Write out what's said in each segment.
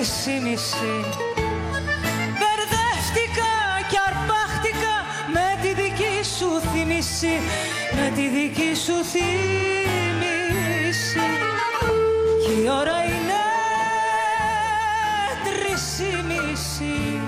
3,5. Μπερδεύτηκα κι αρπάχτηκα με τη δική σου θύμηση, με τη δική σου θύμηση. Κι η ώρα είναι 3,5.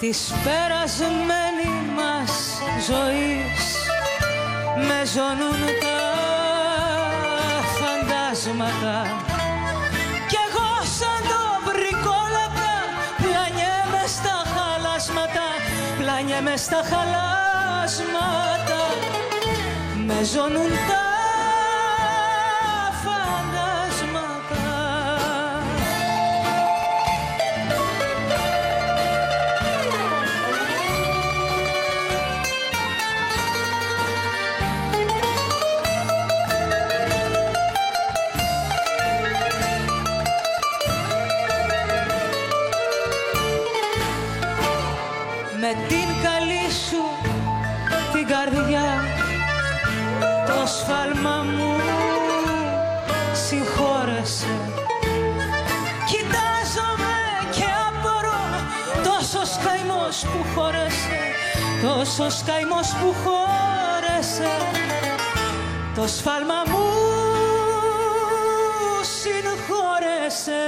Της περασμένη μας ζωής με ζωνούν τα φαντάσματα κι εγώ σαν το βρικόλαπα πλανιέμαι στα χαλάσματα, πλανιέμαι στα χαλάσματα, με ζωνούν τα με την καλή σου την καρδιά, το σφάλμα μου συγχώρεσε. Κοιτάζομαι και απορώ, τόσος καημός που χώρεσε, τόσος καημός που χώρεσε. Το σφάλμα μου συγχώρεσε.